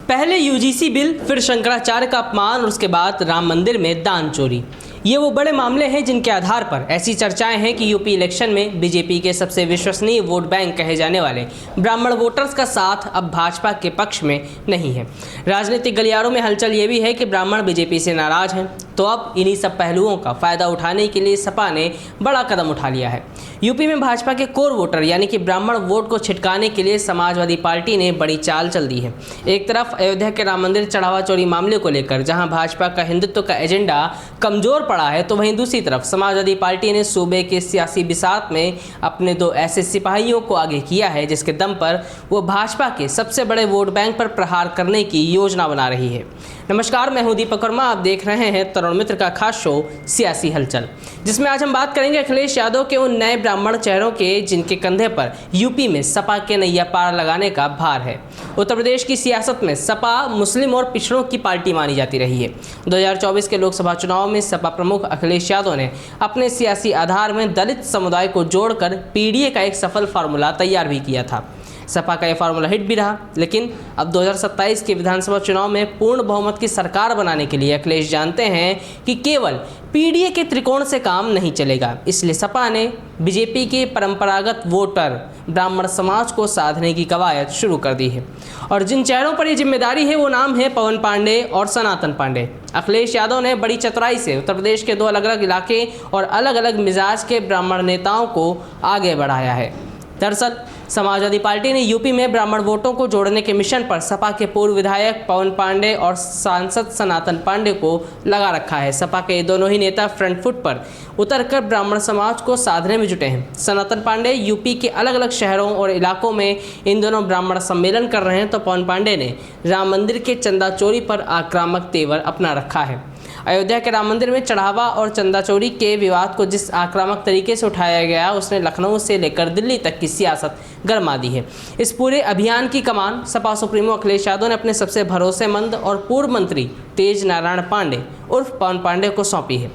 पहले UGC bill, फिर शंकराचार्य का अपमान और उसके बाद राम मंदिर में दान चोरी। ये वो बड़े मामले हैं जिनके आधार पर ऐसी चर्चाएं हैं कि यूपी इलेक्शन में बीजेपी के सबसे विश्वसनीय वोट बैंक कहे जाने वाले ब्राह्मण वोटर्स का साथ अब भाजपा के पक्ष में नहीं है। राजनीतिक गलियारों में हलचल ये भी है कि ब्राह्मण बीजेपी से नाराज हैं, तो अब इन्हीं सब पहलुओं का फायदा उठाने के लिए सपा ने बड़ा कदम उठा लिया है। यूपी में भाजपा के कोर वोटर यानी कि ब्राह्मण वोट को छिटकाने के लिए समाजवादी पार्टी ने बड़ी चाल चल दी है। एक तरफ अयोध्या के राम मंदिर चढ़ावा चोरी मामले को लेकर जहां भाजपा का हिंदुत्व का एजेंडा कमजोर पड़ा है, तो वहीं दूसरी तरफ समाजवादी पार्टी ने सूबे के सियासी बिसात में अपने दो ऐसे सिपाहियों को आगे किया है जिसके दम पर वो भाजपा के सबसे बड़े वोट बैंक पर प्रहार करने की योजना बना रही है। नमस्कार, मैं हूं दीपक वर्मा, आप देख रहे हैं तरुण मित्र का खास शो सियासी हलचल, जिसमें आज हम बात करेंगे अखिलेश यादव के उन नए ब्राह्मण चेहरों के जिनके कंधे पर यूपी में सपा के नैया पार लगाने का भार है। उत्तर प्रदेश की सियासत में सपा मुस्लिम और पिछड़ों की पार्टी मानी जाती रही है। 2024 के लोकसभा चुनाव में सपा प्रमुख अखिलेश यादव ने अपने सियासी आधार में दलित समुदाय को जोड़कर पीडीए का एक सफल फार्मूला तैयार भी किया था। सपा का यह फार्मूला हिट भी रहा, लेकिन अब 2027 के विधानसभा चुनाव में पूर्ण बहुमत की सरकार बनाने के लिए अखिलेश जानते हैं कि केवल पीडीए के त्रिकोण से काम नहीं चलेगा। इसलिए सपा ने बीजेपी के परंपरागत वोटर ब्राह्मण समाज को साधने की कवायद शुरू कर दी है, और जिन चेहरों पर यह जिम्मेदारी है वो नाम है पवन पांडे और सनातन पांडे। अखिलेश यादव ने बड़ी चतुराई से उत्तर प्रदेश के दो अलग अलग इलाके और अलग अलग मिजाज के ब्राह्मण नेताओं को आगे बढ़ाया है। दरअसल समाजवादी पार्टी ने यूपी में ब्राह्मण वोटों को जोड़ने के मिशन पर सपा के पूर्व विधायक पवन पांडे और सांसद सनातन पांडे को लगा रखा है। सपा के दोनों ही नेता फ्रंट फुट पर उतरकर ब्राह्मण समाज को साधने में जुटे हैं। सनातन पांडे यूपी के अलग अलग शहरों और इलाकों में इन दोनों ब्राह्मण सम्मेलन कर रहे हैं, तो पवन पांडे ने राम मंदिर के चंदा चोरी पर आक्रामक तेवर अपना रखा है। अयोध्या के राम मंदिर में चढ़ावा और चंदा चोरी के विवाद को जिस आक्रामक तरीके से उठाया गया, उसने लखनऊ से लेकर दिल्ली तक की सियासत गरमा दी है। इस पूरे अभियान की कमान सपा सुप्रीमो अखिलेश यादव ने अपने सबसे भरोसेमंद और पूर्व मंत्री तेज नारायण पांडे उर्फ पवन पांडे को सौंपी है।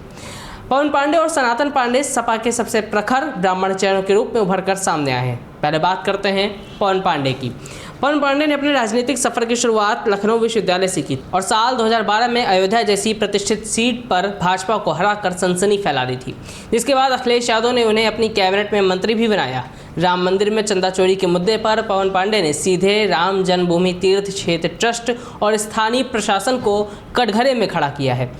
पवन पांडे और सनातन पांडे सपा के सबसे प्रखर ब्राह्मण चेहरों के रूप में उभरकर सामने आए हैं। पहले बात करते हैं पवन पांडे की। पवन पांडे ने अपने राजनीतिक सफर की शुरुआत लखनऊ विश्वविद्यालय से की और साल 2012 में अयोध्या जैसी प्रतिष्ठित सीट पर भाजपा को हराकर सनसनी फैला दी थी, जिसके बाद अखिलेश यादव ने उन्हें अपनी कैबिनेट में मंत्री भी बनाया। राम मंदिर में चंदा चोरी के मुद्दे पर पवन पांडे ने सीधे राम जन्मभूमि तीर्थ क्षेत्र ट्रस्ट और स्थानीय प्रशासन को कटघरे में खड़ा किया है।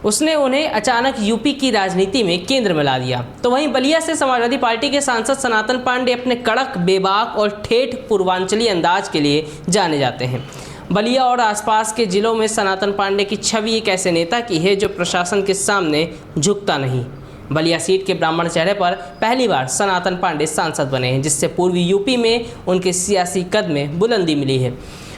उसने उन्हें अचानक यूपी की राजनीति में केंद्र में ला दिया। तो वहीं बलिया से समाजवादी पार्टी के सांसद सनातन पांडे अपने कड़क, बेबाक और ठेठ पूर्वांचली अंदाज के लिए जाने जाते हैं। बलिया और आसपास के जिलों में सनातन पांडे की छवि एक ऐसे नेता की है जो प्रशासन के सामने झुकता नहीं। बलिया सीट के ब्राह्मण चेहरे पर पहली बार सनातन पांडे सांसद बने हैं, जिससे पूर्वी यूपी में उनके सियासी कद में बुलंदी मिली है।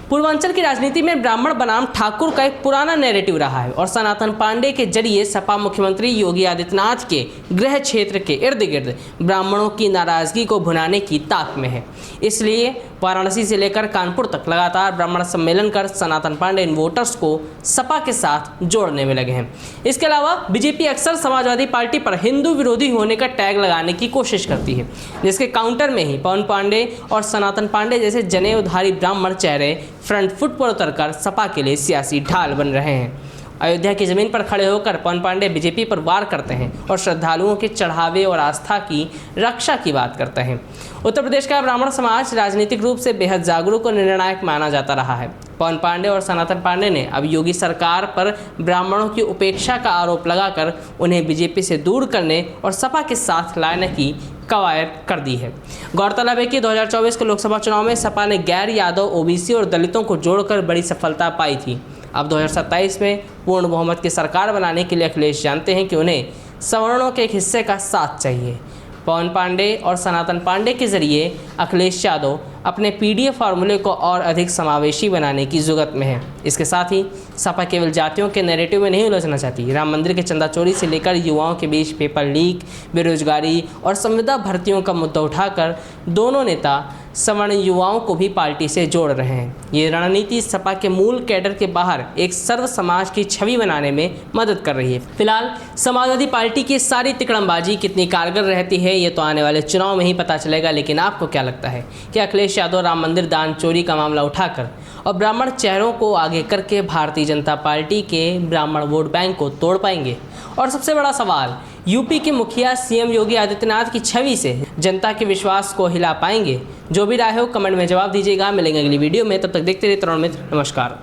पूर्वांचल की राजनीति में ब्राह्मण बनाम ठाकुर का एक पुराना नैरेटिव रहा है और सनातन पांडे के जरिए सपा मुख्यमंत्री योगी आदित्यनाथ के गृह क्षेत्र के इर्द गिर्द ब्राह्मणों की नाराजगी को भुनाने की ताक में है। इसलिए वाराणसी से लेकर कानपुर तक लगातार ब्राह्मण सम्मेलन कर सनातन पांडे इन वोटर्स को सपा के साथ जोड़ने में लगे हैं। इसके अलावा बीजेपी अक्सर समाजवादी पार्टी पर हिंदू विरोधी होने का टैग लगाने की कोशिश करती है, जिसके काउंटर में ही पवन पांडे और सनातन पांडे जैसे जनेऊधारी ब्राह्मण चेहरे फ्रंट फुट पर उतरकर सपा के लिए सियासी ढाल बन रहे हैं। अयोध्या की जमीन पर खड़े होकर पवन पांडे बीजेपी पर वार करते हैं और श्रद्धालुओं के चढ़ावे और आस्था की रक्षा की बात करते हैं। उत्तर प्रदेश का ब्राह्मण समाज राजनीतिक रूप से बेहद जागरूक और निर्णायक माना जाता रहा है। पवन पांडे और सनातन पांडे ने अब योगी सरकार पर ब्राह्मणों की उपेक्षा का आरोप लगाकर उन्हें बीजेपी से दूर करने और सपा के साथ लाने की कवायद कर दी है। गौरतलब है कि 2024 के लोकसभा चुनाव में सपा ने गैर यादव, ओबीसी और दलितों को जोड़कर बड़ी सफलता पाई थी। अब 2027 में पूर्ण बहुमत की सरकार बनाने के लिए अखिलेश जानते हैं कि उन्हें सवर्णों के एक हिस्से का साथ चाहिए। पवन पांडे और सनातन पांडे के जरिए अखिलेश यादव अपने पीडीए फार्मूले को और अधिक समावेशी बनाने की जुगत में है। इसके साथ ही सपा केवल जातियों के नैरेटिव में नहीं उलझना चाहती। राम मंदिर के चंदा चोरी से लेकर युवाओं के बीच पेपर लीक, बेरोजगारी और संविदा भर्तियों का मुद्दा उठाकर दोनों नेता सवर्ण युवाओं को भी पार्टी से जोड़ रहे हैं। ये रणनीति सपा के मूल कैडर के बाहर एक सर्व समाज की छवि बनाने में मदद कर रही है। फिलहाल समाजवादी पार्टी की सारी तिकड़मबाजी कितनी कारगर रहती है ये तो आने वाले चुनाव में ही पता चलेगा। लेकिन आपको क्या लगता है कि अखिलेश यादव राम मंदिर दान चोरी का मामला उठाकर और ब्राह्मण चेहरों को आगे करके भारतीय जनता पार्टी के ब्राह्मण वोट बैंक को तोड़ पाएंगे? और सबसे बड़ा सवाल, यूपी के मुखिया सीएम योगी आदित्यनाथ की छवि से जनता के विश्वास को हिला पाएंगे? जो भी राय हो कमेंट में जवाब दीजिएगा। मिलेंगे अगली वीडियो में, तब तक देखते रहिए तरुण मित्र। नमस्कार।